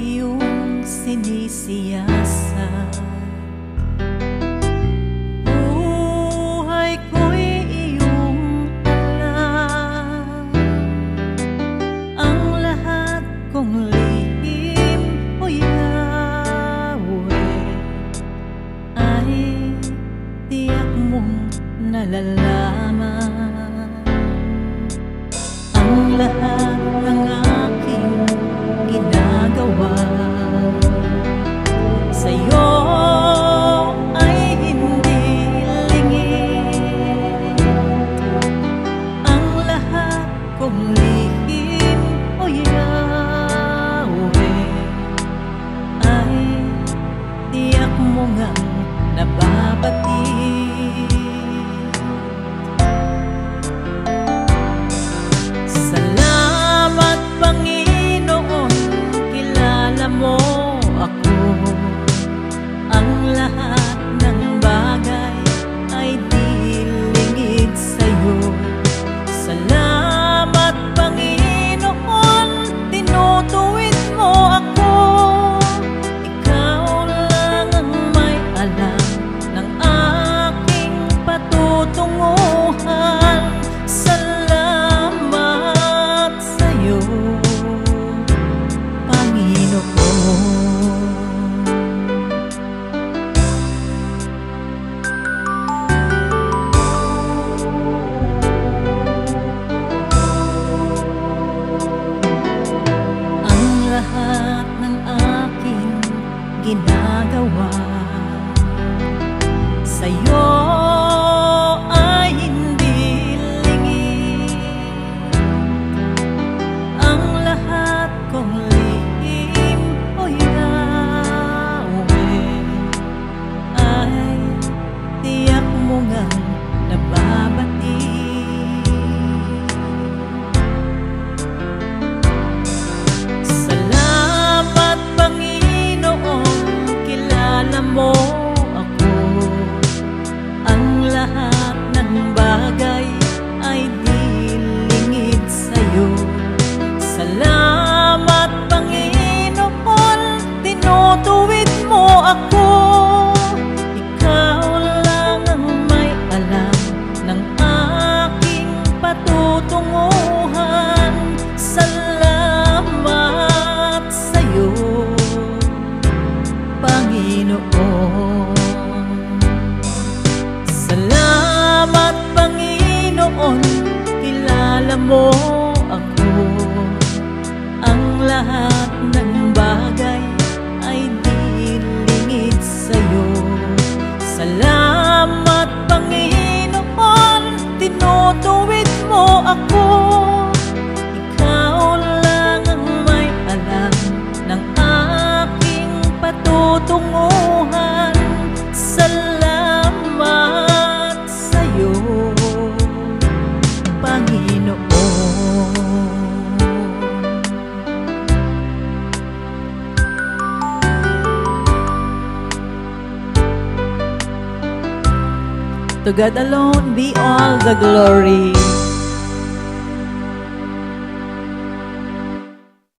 iyong sinisiyasat. Buhay ko'y iyong alam, ang lahat kong lihim, o Yahweh, ay tiyak mong nalalaman. Ang lahat ng aking ginagawa sa'yo ay hindi lingid. Ang lahat kong lihim, o Yahweh, ay tiyak mo ngang nababatid. Salamat Panginoon, kilala mo ako. Ang lahat ng bagay ay di lingid sa'yo. Salamat Panginoon, tinutuwid mo ako. Ikaw lang ang may alam ng aking patutunguhan. Salamat sa'yo, Panginoon. Ang lahat ng aking ginagawa sa'yo ay hindi lingid. Ang lahat kong lihim, o Yahweh, ay tiyak mo ngang nababatid. Salamat Panginoon, kilala mo ako. Ang lahat ng bagay ay di lingid sa'yo. Salamat Panginoon, tinutuwid mo ako. Ikaw lang ang may alam ng aking patutunguhan. Salamat sa'yo, Panginoon. Salamat Panginoon, kilala mo ako. Ang lahat ng bagay ay di lingid sa'yo. Salamat Panginoon, tinutuwid mo ako. Ikaw lang ang may alam ng aking patutunguhan. Salamat sa'yo, Panginoon. To God alone be all the glory.